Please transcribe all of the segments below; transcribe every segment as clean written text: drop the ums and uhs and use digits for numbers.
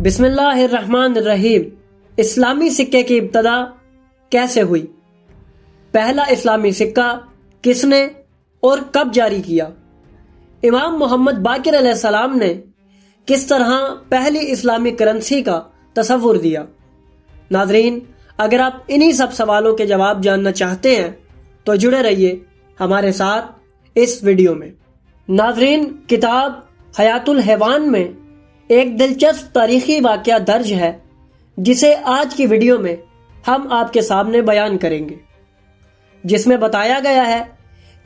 بسم اللہ الرحمن الرحیم۔ اسلامی سکے کی ابتدا کیسے ہوئی؟ پہلا اسلامی سکہ کس نے اور کب جاری کیا؟ امام محمد باقر علیہ السلام نے کس طرح پہلی اسلامی کرنسی کا تصور دیا؟ ناظرین، اگر آپ انہی سب سوالوں کے جواب جاننا چاہتے ہیں تو جڑے رہیے ہمارے ساتھ اس ویڈیو میں۔ ناظرین، کتاب حیات الحیوان میں ایک دلچسپ تاریخی واقعہ درج ہے جسے آج کی ویڈیو میں ہم آپ کے سامنے بیان کریں گے، جس میں بتایا گیا ہے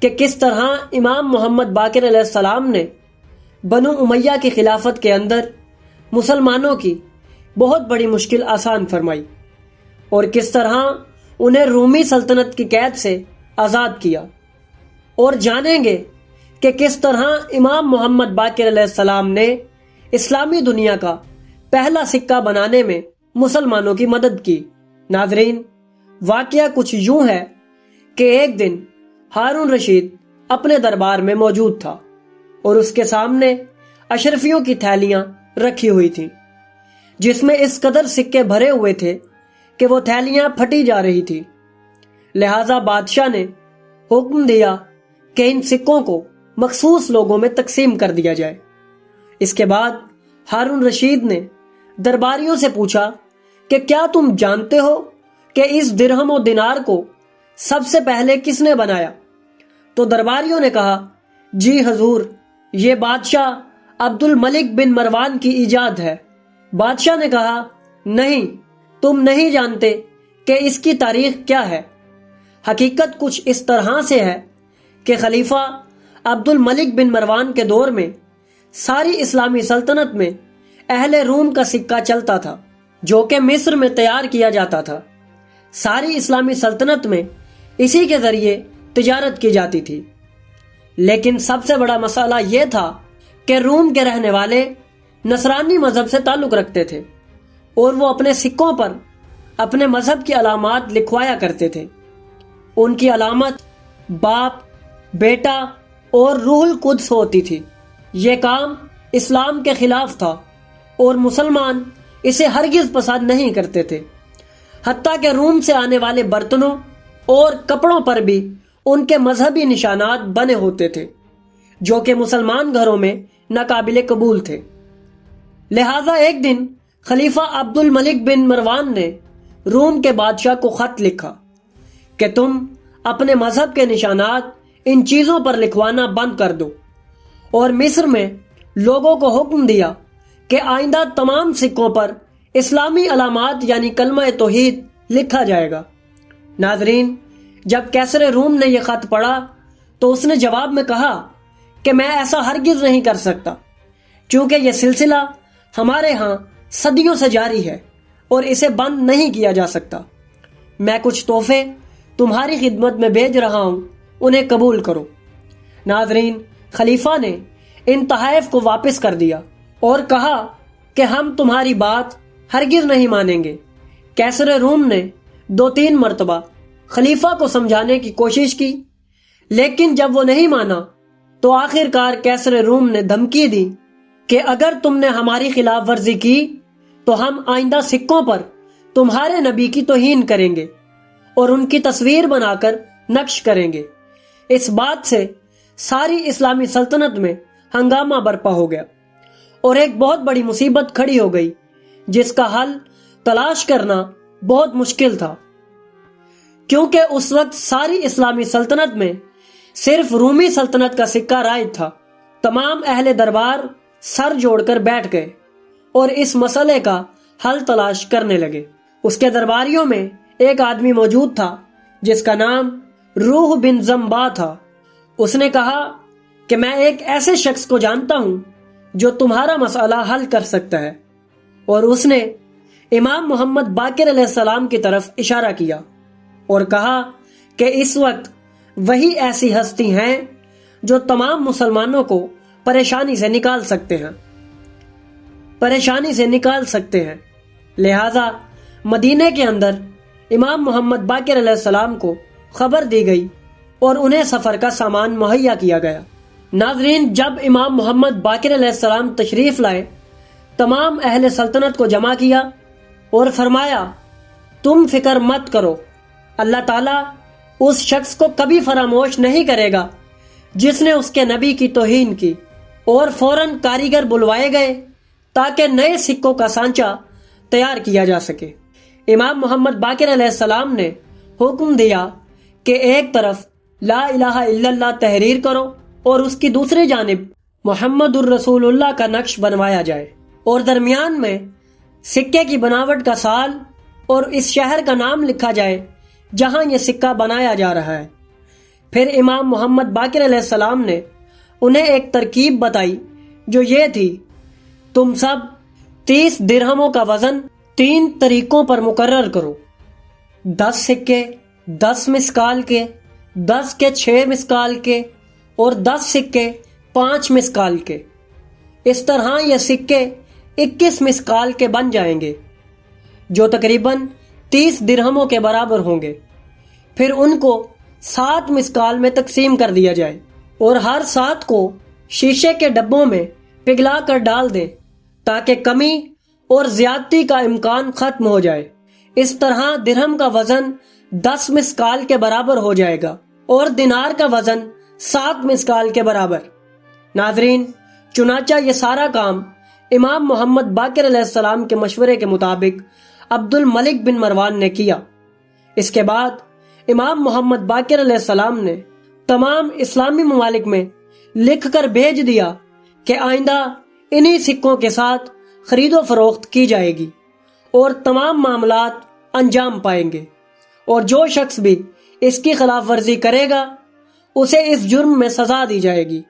کہ کس طرح امام محمد باقر علیہ السلام نے بنو امیہ کی خلافت کے اندر مسلمانوں کی بہت بڑی مشکل آسان فرمائی اور کس طرح انہیں رومی سلطنت کی قید سے آزاد کیا، اور جانیں گے کہ کس طرح امام محمد باقر علیہ السلام نے اسلامی دنیا کا پہلا سکہ بنانے میں مسلمانوں کی مدد کی۔ ناظرین، واقعہ کچھ یوں ہے کہ ایک دن ہارون رشید اپنے دربار میں موجود تھا اور اس کے سامنے اشرفیوں کی تھیلیاں رکھی ہوئی تھیں، جس میں اس قدر سکے بھرے ہوئے تھے کہ وہ تھیلیاں پھٹی جا رہی تھی۔ لہٰذا بادشاہ نے حکم دیا کہ ان سکوں کو مخصوص لوگوں میں تقسیم کر دیا جائے۔ اس کے بعد ہارون رشید نے درباریوں سے پوچھا کہ کیا تم جانتے ہو کہ اس درہم و دینار کو سب سے پہلے کس نے بنایا؟ تو درباریوں نے کہا، جی حضور، یہ بادشاہ عبد الملک بن مروان کی ایجاد ہے۔ بادشاہ نے کہا، نہیں، تم نہیں جانتے کہ اس کی تاریخ کیا ہے۔ حقیقت کچھ اس طرح سے ہے کہ خلیفہ عبد الملک بن مروان کے دور میں ساری اسلامی سلطنت میں اہل روم کا سکہ چلتا تھا، جو کہ مصر میں تیار کیا جاتا تھا۔ ساری اسلامی سلطنت میں اسی کے ذریعے تجارت کی جاتی تھی، لیکن سب سے بڑا مسئلہ یہ تھا کہ روم کے رہنے والے نصرانی مذہب سے تعلق رکھتے تھے اور وہ اپنے سکوں پر اپنے مذہب کی علامات لکھوایا کرتے تھے۔ ان کی علامت باپ، بیٹا اور روح القدس ہوتی تھی۔ یہ کام اسلام کے خلاف تھا اور مسلمان اسے ہرگز پسند نہیں کرتے تھے۔ حتیٰ کہ روم سے آنے والے برتنوں اور کپڑوں پر بھی ان کے مذہبی نشانات بنے ہوتے تھے، جو کہ مسلمان گھروں میں ناقابل قبول تھے۔ لہٰذا ایک دن خلیفہ عبد الملک بن مروان نے روم کے بادشاہ کو خط لکھا کہ تم اپنے مذہب کے نشانات ان چیزوں پر لکھوانا بند کر دو، اور مصر میں لوگوں کو حکم دیا کہ آئندہ تمام سکوں پر اسلامی علامات یعنی کلمہ توحید لکھا جائے گا۔ ناظرین، جب قیصر روم نے یہ خط پڑھا تو اس نے جواب میں کہا کہ میں ایسا ہرگز نہیں کر سکتا، چونکہ یہ سلسلہ ہمارے ہاں صدیوں سے جاری ہے اور اسے بند نہیں کیا جا سکتا۔ میں کچھ تحفے تمہاری خدمت میں بھیج رہا ہوں، انہیں قبول کرو۔ ناظرین، خلیفہ نے ان تحائف کو واپس کر دیا اور کہا کہ ہم تمہاری بات ہرگز نہیں مانیں گے۔ قیصر روم نے 2-3 مرتبہ خلیفہ کو سمجھانے کی کوشش کی، لیکن جب وہ نہیں مانا تو آخر کار قیصر روم نے دھمکی دی کہ اگر تم نے ہماری خلاف ورزی کی تو ہم آئندہ سکوں پر تمہارے نبی کی توہین کریں گے اور ان کی تصویر بنا کر نقش کریں گے۔ اس بات سے ساری اسلامی سلطنت میں ہنگامہ برپا ہو گیا اور ایک بہت بڑی مصیبت کھڑی ہو گئی، جس کا حل تلاش کرنا بہت مشکل تھا، کیونکہ اس وقت ساری اسلامی سلطنت میں صرف رومی سلطنت کا سکہ رائج تھا۔ تمام اہل دربار سر جوڑ کر بیٹھ گئے اور اس مسئلے کا حل تلاش کرنے لگے۔ اس کے درباریوں میں ایک آدمی موجود تھا جس کا نام روح بن زمبا تھا۔ اس نے کہا کہ میں ایک ایسے شخص کو جانتا ہوں جو تمہارا مسئلہ حل کر سکتا ہے، اور اس نے امام محمد باقر علیہ السلام کی طرف اشارہ کیا اور کہا کہ اس وقت وہی ایسی ہستی ہیں جو تمام مسلمانوں کو پریشانی سے نکال سکتے ہیں۔ لہذا مدینے کے اندر امام محمد باقر علیہ السلام کو خبر دی گئی اور انہیں سفر کا سامان مہیا کیا گیا۔ ناظرین، جب امام محمد باقر علیہ السلام تشریف لائے تمام اہل سلطنت کو جمع کیا اور فرمایا تم فکر مت کرو، اللہ تعالیٰ اس شخص کو کبھی فراموش نہیں کرے گا جس نے اس کے نبی کی توہین کی، اور فوراً کاریگر بلوائے گئے تاکہ نئے سکوں کا سانچہ تیار کیا جا سکے۔ امام محمد باقر علیہ السلام نے حکم دیا کہ ایک طرف لا الہ الا اللہ تحریر کرو اور اس کی دوسری جانب محمد الرسول اللہ کا نقش بنوایا جائے، اور درمیان میں سکے کی بناوٹ کا سال اور اس شہر کا نام لکھا جائے جہاں یہ سکہ بنایا جا رہا ہے۔ پھر امام محمد باقر علیہ السلام نے انہیں ایک ترکیب بتائی جو یہ تھی، تم سب 30 درہموں کا وزن 3 طریقوں پر مقرر کرو، 10 سکے 10 مسکال کے، 10 کے 6 مسکال کے، اور 10 سکے 5 مسکال کے۔ اس طرح یہ سکے 21 مسکال کے بن جائیں گے جو تقریباً 30 درہموں کے برابر ہوں گے۔ پھر ان کو 7 مسکال میں تقسیم کر دیا جائے اور ہر 7 کو شیشے کے ڈبوں میں پگھلا کر ڈال دیں تاکہ کمی اور زیادتی کا امکان ختم ہو جائے۔ اس طرح درہم کا وزن 10 مسکال کے برابر ہو جائے گا اور دینار کا وزن 7 مسکال کے برابر۔ ناظرین، چنانچہ یہ سارا کام امام محمد باقر علیہ السلام کے مشورے کے مطابق عبد الملک بن مروان نے کیا۔ اس کے بعد امام محمد باقر علیہ السلام نے تمام اسلامی ممالک میں لکھ کر بھیج دیا کہ آئندہ انہی سکوں کے ساتھ خرید و فروخت کی جائے گی اور تمام معاملات انجام پائیں گے، اور جو شخص بھی اس کی خلاف ورزی کرے گا اسے اس جرم میں سزا دی جائے گی،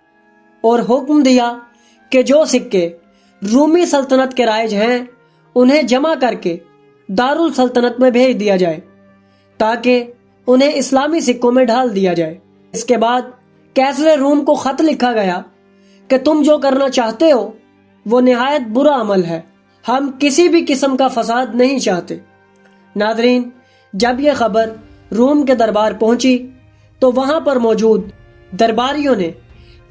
اور حکم دیا کہ جو سکے رومی سلطنت کے رائج ہیں انہیں جمع کر کے دارالسلطنت میں بھیج دیا جائے تاکہ انہیں اسلامی سکوں میں ڈھال دیا جائے۔ اس کے بعد کیسر روم کو خط لکھا گیا کہ تم جو کرنا چاہتے ہو وہ نہایت برا عمل ہے، ہم کسی بھی قسم کا فساد نہیں چاہتے۔ ناظرین، جب یہ خبر روم کے دربار پہنچی تو وہاں پر موجود درباریوں نے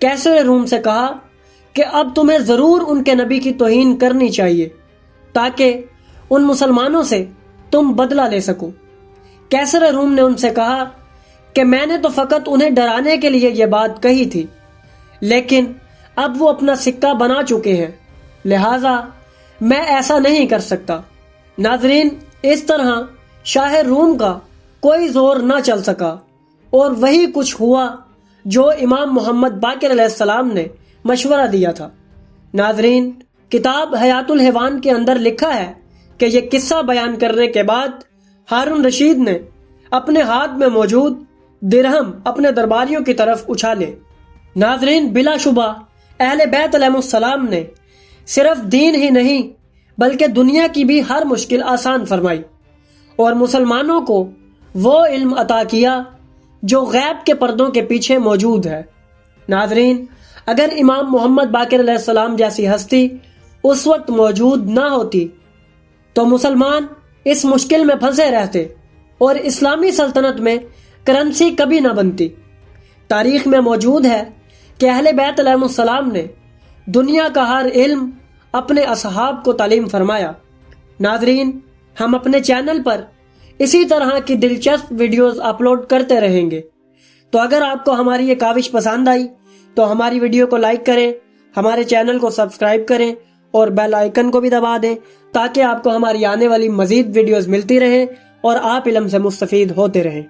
کیسر روم سے کہا کہ اب تمہیں ضرور ان کے نبی کی توہین کرنی چاہیے تاکہ ان مسلمانوں سے تم بدلہ لے سکو۔ کیسر روم نے ان سے کہا کہ میں نے تو فقط انہیں ڈرانے کے لیے یہ بات کہی تھی، لیکن اب وہ اپنا سکہ بنا چکے ہیں، لہٰذا میں ایسا نہیں کر سکتا۔ ناظرین، اس طرح شاہ روم کا کوئی زور نہ چل سکا اور وہی کچھ ہوا جو امام محمد باقر علیہ السلام نے مشورہ دیا تھا۔ ناظرین، کتاب حیات الحیوان کے اندر لکھا ہے کہ یہ قصہ بیان کرنے کے بعد ہارون رشید نے اپنے ہاتھ میں موجود درہم اپنے درباریوں کی طرف اچھالے۔ ناظرین، بلا شبہ اہل بیت علیہ السلام نے صرف دین ہی نہیں بلکہ دنیا کی بھی ہر مشکل آسان فرمائی اور مسلمانوں کو وہ علم عطا کیا جو غیب کے پردوں کے پیچھے موجود ہے۔ ناظرین، اگر امام محمد باقر علیہ السلام جیسی ہستی اس وقت موجود نہ ہوتی تو مسلمان اس مشکل میں پھنسے رہتے اور اسلامی سلطنت میں کرنسی کبھی نہ بنتی۔ تاریخ میں موجود ہے کہ اہل بیت علیہ السلام نے دنیا کا ہر علم اپنے اصحاب کو تعلیم فرمایا۔ ناظرین، ہم اپنے چینل پر اسی طرح کی دلچسپ ویڈیوز اپلوڈ کرتے رہیں گے، تو اگر آپ کو ہماری یہ کاوش پسند آئی تو ہماری ویڈیو کو لائک کریں، ہمارے چینل کو سبسکرائب کریں اور بیل آئیکن کو بھی دبا دیں تاکہ آپ کو ہماری آنے والی مزید ویڈیوز ملتی رہیں اور آپ علم سے مستفید ہوتے رہیں۔